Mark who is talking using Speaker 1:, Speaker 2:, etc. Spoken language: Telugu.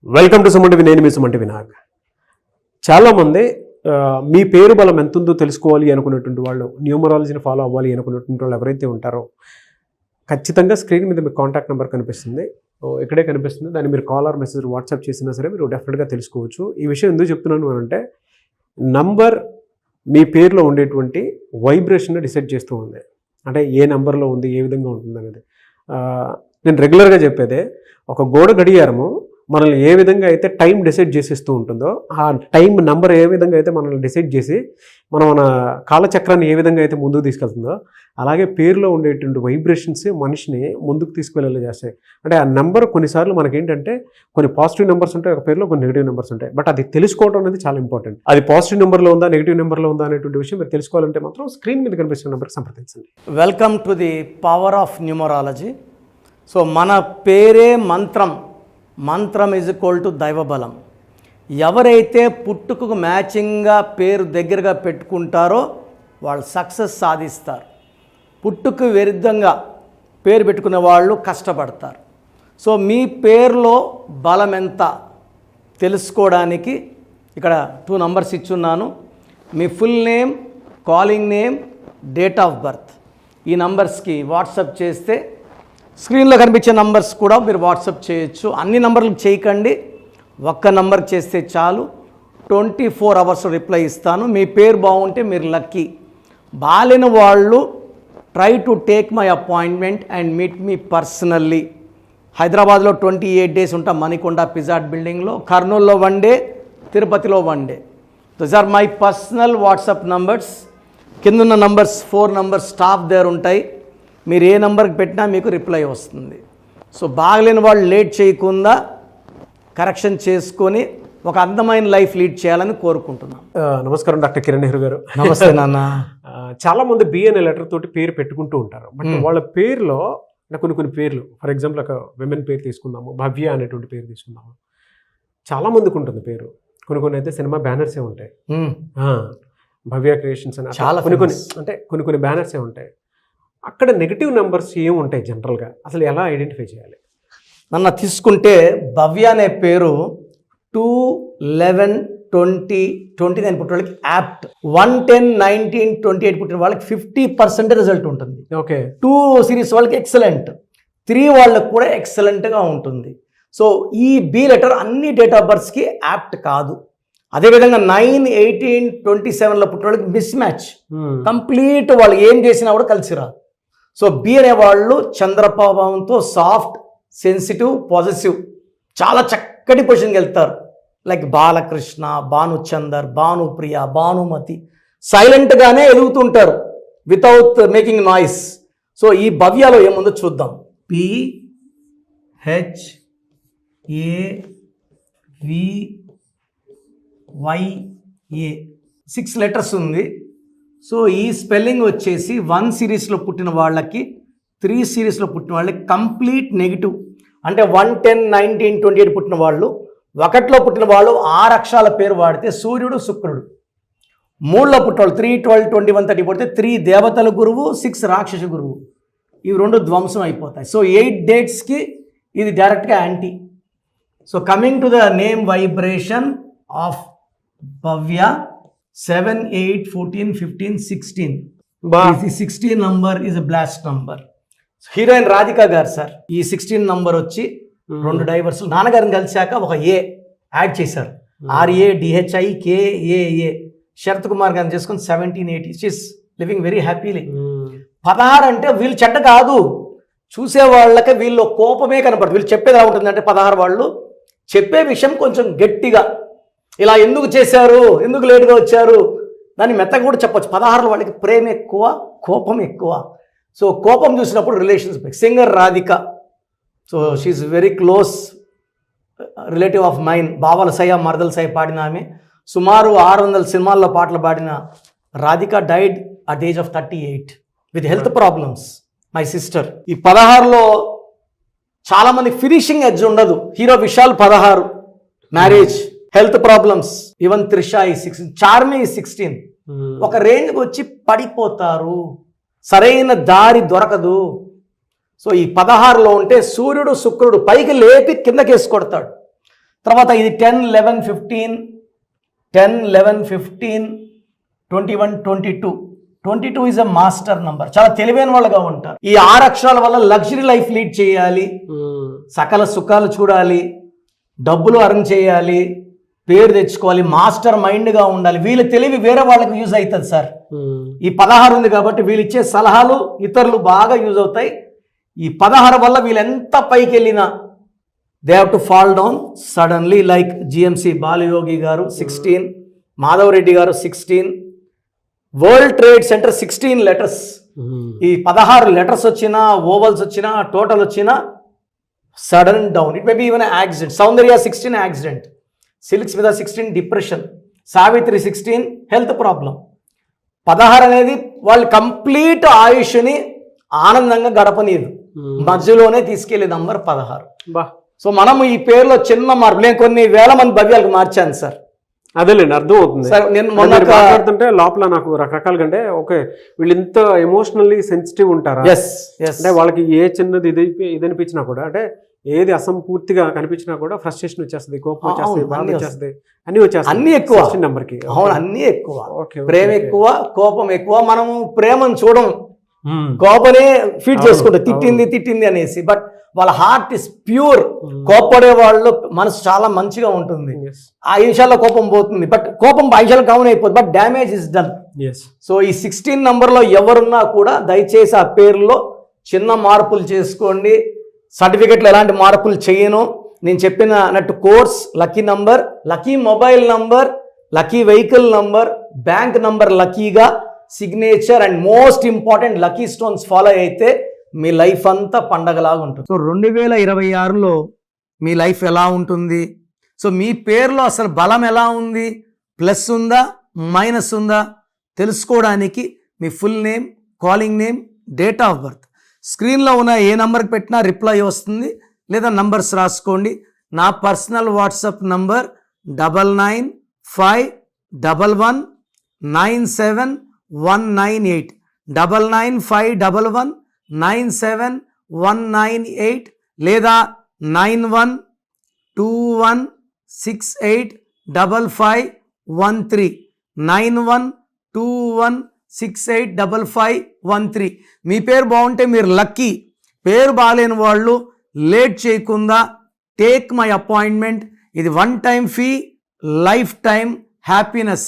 Speaker 1: Welcome to Suman TV. నేను మీ సుమన్ టీవీ వినాయక్. చాలామంది మీ పేరు బలం ఎంత ఉందో తెలుసుకోవాలి అనుకున్నటువంటి వాళ్ళు, న్యూమరాలజీని ఫాలో అవ్వాలి అనుకున్నటువంటి వాళ్ళు ఎవరైతే ఉంటారో ఖచ్చితంగా స్క్రీన్ మీద మీకు కాంటాక్ట్ నెంబర్ కనిపిస్తుంది, ఇక్కడే కనిపిస్తుంది. దాన్ని మీరు కాల్ ఆర్ మెసేజ్ వాట్సాప్ చేసినా సరే మీరు డెఫినెట్గా తెలుసుకోవచ్చు. ఈ విషయం ఎందుకు చెప్తున్నాను అంటే నంబర్ మీ పేరులో ఉండేటువంటి వైబ్రేషన్ డిసైడ్ చేస్తూ ఉంది. అంటే ఏ నెంబర్లో ఉంది, ఏ విధంగా ఉంటుంది అనేది. నేను రెగ్యులర్గా చెప్పేదే, ఒక గోడ గడియారము మనల్ని ఏ విధంగా అయితే టైం డిసైడ్ చేసేస్తూ ఉంటుందో, ఆ టైం నెంబర్ ఏ విధంగా అయితే మనల్ని డిసైడ్ చేసి మన కాలచక్రాన్ని ఏ విధంగా అయితే ముందుకు తీసుకెళ్తుందో, అలాగే పేరులో ఉండేటువంటి వైబ్రేషన్స్ మనిషిని ముందుకు తీసుకువెళ్ళేలా చేస్తాయి. అంటే ఆ నెంబర్ కొన్నిసార్లు మనకేంటంటే కొన్ని పాజిటివ్ నెంబర్స్ ఉంటాయి, ఒక పేరులో కొన్ని నెగిటివ్ నెంబర్స్ ఉంటాయి. బట్ అది తెలుసుకోవడం అనేది చాలా ఇంపార్టెంట్. అది పాజిటివ్ నెంబర్లో ఉందా, నెగిటివ్ నెంబర్లో ఉందా అనేటువంటి విషయం మీరు తెలుసుకోవాలంటే మాత్రం స్క్రీన్ మీద కనిపిస్తున్న నెంబర్కి సంప్రదించండి.
Speaker 2: Welcome to the power of numerology. So మన పేరే మంత్రం, మంత్రం ఈజ్ ఈక్వల్ టు దైవబలం. ఎవరైతే పుట్టుకకు మ్యాచింగ్గా పేరు దగ్గరగా పెట్టుకుంటారో వాళ్ళు సక్సెస్ సాధిస్తారు. పుట్టుకు విరుద్ధంగా పేరు పెట్టుకునే వాళ్ళు కష్టపడతారు. సో మీ పేరులో బలం ఎంత తెలుసుకోవడానికి ఇక్కడ 2 నంబర్స్ ఇచ్చున్నాను. మీ full name, calling name, date of birth. ఈ నంబర్స్కి వాట్సాప్ చేస్తే స్క్రీన్లో కనిపించే నంబర్స్ కూడా మీరు వాట్సాప్ చేయొచ్చు. అన్ని నంబర్లకు చేయకండి, ఒక్క నంబర్కి చేస్తే చాలు. 24 అవర్స్ రిప్లై ఇస్తాను. మీ పేరు బాగుంటే మీరు లక్కీ. బాలేని వాళ్ళు try to take my appointment and meet me personally. హైదరాబాద్లో 28 డేస్ ఉంటాం, మణికొండ పిజాట్ బిల్డింగ్లో. కర్నూలులో 1 డే, తిరుపతిలో 1 day. Those are my personal WhatsApp numbers. కిందున్న నంబర్స్ 4 నంబర్స్ స్టాఫ్ దగ్గర ఉంటాయి. మీరు ఏ నెంబర్కి పెట్టినా మీకు రిప్లై వస్తుంది. సో బాగలేని వాళ్ళు లేట్ చేయకుండా కరెక్షన్ చేసుకొని ఒక అందమైన లైఫ్ లీడ్ చేయాలని కోరుకుంటున్నాను.
Speaker 1: నమస్కారం డాక్టర్ కిరణ్ నెహ్రూ గారు.
Speaker 2: నమస్తే నాన్న.
Speaker 1: చాలామంది బి అనే లెటర్ తోటి పేరు పెట్టుకుంటూ ఉంటారు. బట్ వాళ్ళ పేరులో కొన్ని పేర్లు, ఫర్ ఎగ్జాంపుల్ ఒక విమెన్ పేరు తీసుకుందాము, భవ్య అనేటువంటి పేరు తీసుకుందాము. చాలామందికి ఉంటుంది పేరు. కొన్ని అయితే సినిమా బ్యానర్సే ఉంటాయి, భవ్య క్రియేషన్స్ అని. చాలా కొన్ని బ్యానర్సే ఉంటాయి. అక్కడ నెగిటివ్ నెంబర్స్ ఏముంటాయి జనరల్గా, అసలు ఎలా ఐడెంటిఫై చేయాలి?
Speaker 2: నన్న తీసుకుంటే భవ్య అనే పేరు 2, 11, 20, 29 పుట్టిన వాళ్ళకి యాప్ట్. 1, 10, 19, 28 పుట్టిన వాళ్ళకి 50% రిజల్ట్ ఉంటుంది.
Speaker 1: ఓకే.
Speaker 2: 2 సిరీస్ వాళ్ళకి ఎక్సలెంట్, 3 వాళ్ళకి కూడా ఎక్సలెంట్గా ఉంటుంది. సో ఈ బి లెటర్ అన్ని డేట్ ఆఫ్ బర్త్స్కి యాప్ట్ కాదు. అదేవిధంగా 9, 18, 27లో పుట్టిన వాళ్ళకి మిస్ మ్యాచ్. కంప్లీట్ వాళ్ళు ఏం చేసినా కూడా కలిసి రాదు. సో బి అనేవాళ్ళు చంద్రప్రభావంతో సాఫ్ట్, సెన్సిటివ్, పాజిటివ్, చాలా చక్కటి పొజిషన్కి వెళ్తారు. లైక్ బాలకృష్ణ, భానుచందర్, భానుప్రియ, భానుమతి. సైలెంట్గానే ఎదుగుతుంటారు వితౌట్ మేకింగ్ నాయిస్. సో ఈ భవ్యాలో ఏముందో చూద్దాం. PHAVYA 6 లెటర్స్ ఉంది. సో ఈ స్పెల్లింగ్ వచ్చేసి 1 సిరీస్లో పుట్టిన వాళ్ళకి, 3 సిరీస్లో పుట్టిన వాళ్ళకి కంప్లీట్ నెగిటివ్. అంటే 1, 10, 19, 28 పుట్టిన వాళ్ళు, 1లో పుట్టిన వాళ్ళు 6 అక్షరాల పేరు వాడితే సూర్యుడు, శుక్రుడు. 3లో పుట్టిన వాళ్ళు 3, 12, 21, 30 పడితే 3 దేవతల గురువు, 6 రాక్షస గురువు. ఇవి 2 ధ్వంసం అయిపోతాయి. సో 8 డేట్స్కి ఇది డైరెక్ట్గా anti. So coming to the name vibration of Bhavya, 7, 8, 14, 15, 16. ఈ 16 number is a blast number. Heroine Radhika గారు సార్ ఈ 16 నంబర్ వచ్చి 2 డైవర్స్ నాన్నగారిని కలిశాక ఒక ఏ యాడ్ చేశారు. RADHIKAA. శరత్ కుమార్ గారిని చేసుకుని 17, 18. She's living very happily. 16 అంటే వీళ్ళు చెడ్డ కాదు, చూసే వాళ్ళకి వీళ్ళు కోపమే కనపడదు. వీళ్ళు చెప్పేది ఎలా ఉంటుందంటే 16 వాళ్ళు చెప్పే విషయం కొంచెం గట్టిగా, ఇలా ఎందుకు చేశారు, ఎందుకు లేట్గా వచ్చారు, దాన్ని మెత్తగా కూడా చెప్పచ్చు. 16 వాళ్ళకి ప్రేమ ఎక్కువ, కోపం ఎక్కువ. సో కోపం చూసినప్పుడు relations. Singer Radhika, so she's very close relative of mine. బావల సయ, మరదల సయ పాడిన ఆమె. సుమారు 600 సినిమాల్లో పాటలు పాడిన Radhika died at age of 38 with health problems. My sister. ఈ 16లో చాలామంది ఫినిషింగ్ ఎడ్జ్ ఉండదు. Hero Vishal 16, marriage, health problems. Even Trisha ఈ 16, చార్మి ఈ 16. ఒక రేంజ్కి వచ్చి పడిపోతారు, సరైన దారి దొరకదు. సో ఈ 16లో ఉంటే సూర్యుడు, శుక్రుడు పైకి లేపి కిందకేసి కొడతాడు. తర్వాత ఇది 10, 11, 15, 10, 11, 15, 21, 22. 22 ఈజ్ అ మాస్టర్ నంబర్. చాలా తెలివైన వాళ్ళుగా ఉంటారు. ఈ 6 అక్షరాల వల్ల లగ్జరీ లైఫ్ లీడ్ చేయాలి, సకల సుఖాలు చూడాలి, డబ్బులు అర్న్ చేయాలి, పేరు తెచ్చుకోవాలి, మాస్టర్ మైండ్గా ఉండాలి. వీళ్ళ తెలివి వేరే వాళ్ళకి యూజ్ అవుతుంది సార్. ఈ 16 ఉంది కాబట్టి వీళ్ళు ఇచ్చే సలహాలు ఇతరులు బాగా యూజ్ అవుతాయి. ఈ 16 వల్ల వీళ్ళు ఎంత పైకి వెళ్ళినా they have to fall down suddenly. Like GMC Balayogi గారు 16, మాధవ్ రెడ్డి గారు 16, వరల్డ్ ట్రేడ్ సెంటర్ 16 లెటర్స్. ఈ 16 లెటర్స్ వచ్చినా, ఓవల్స్ వచ్చినా, టోటల్ వచ్చినా sudden down. It may be even accident. Soundarya 16 accident, silks మీద 16 డిప్రెషన్, సావిత్రి 16 హెల్త్ ప్రాబ్లం. 16 అనేది వాళ్ళు కంప్లీట్ ఆయుష్ని ఆనందంగా గడపనీదు, మధ్యలోనే తీసుకెళ్లే నంబర్ 16. సో మనం ఈ పేరులో చిన్న మార్పు, నేను కొన్ని వేల మంది భవ్యాలకు మార్చాను సార్.
Speaker 1: అదేలేండి, అర్థం అవుతుంది
Speaker 2: సార్. నేను మొన్న
Speaker 1: మాట్లాడుతుంటే లోపల నాకు రకరకాలుగా అంటే ఓకే వీళ్ళు ఇంత ఎమోషనల్లీ సెన్సిటివ్ ఉంటారా అంటే వాళ్ళకి ఏ చిన్నది ఇది అనిపించినా కూడా, అంటే ఏది అసంపూర్తిగా కనిపించినా కూడా ఫ్రస్ట్రేషన్ వచ్చేస్తుంది, కోపం వచ్చేస్తుంది, బాధ వచ్చేస్తుంది, అన్ని వచ్చేస్తాయి.
Speaker 2: అన్ని ఎక్కువ
Speaker 1: నెంబర్ కి.
Speaker 2: అవును, అన్ని ఎక్కువ. ప్రేమ ఎక్కువ, కోపం ఎక్కువ. మనము ప్రేమను చూడం, కోపనే ఫీడ్ చేసుకుంటాం, తిట్టింది అనేసి. బట్ వాళ్ళ హార్ట్ ఇస్ ప్యూర్. కోపడే వాళ్ళు మనసు చాలా మంచిగా ఉంటుంది. 5 నిమిషాల్లో కోపం పోతుంది, బట్ కోపం 5 నిమిషాలు కౌన్ అయిపోతుంది, but damage is done. So ఈ 16 నంబర్లో ఎవరున్నా కూడా దయచేసి ఆ పేరులో చిన్న మార్పులు చేసుకోండి. సర్టిఫికెట్లో ఎలాంటి మార్పులు చేయను. నేను చెప్పినట్టు course, lucky number, lucky mobile number, lucky vehicle number, bank number లక్కీగా, signature and most important lucky stones follow అయితే మీ లైఫ్ అంతా పండగలాగా ఉంటుంది. సో 2026లో మీ లైఫ్ ఎలా ఉంటుంది? సో మీ పేరులో అసలు బలం ఎలా ఉంది, ప్లస్ ఉందా మైనస్ ఉందా తెలుసుకోవడానికి మీ full name, calling name, date of birth స్క్రీన్లో ఉన్న ఏ నంబర్కి పెట్టినా రిప్లై వస్తుంది, లేదా నంబర్స్ రాసుకోండి. నా పర్సనల్ వాట్సాప్ నంబర్ 9951197198, 9951197198, లేదా 9121685513, 9121685513. మీ పేరు బాగుంటే మీరు లక్కీ. పేరు బాగాలేని వాళ్ళు లేట్ చేయకుండా టేక్ మై అపాయింట్మెంట్. ఇది 1 time fee, life time happiness.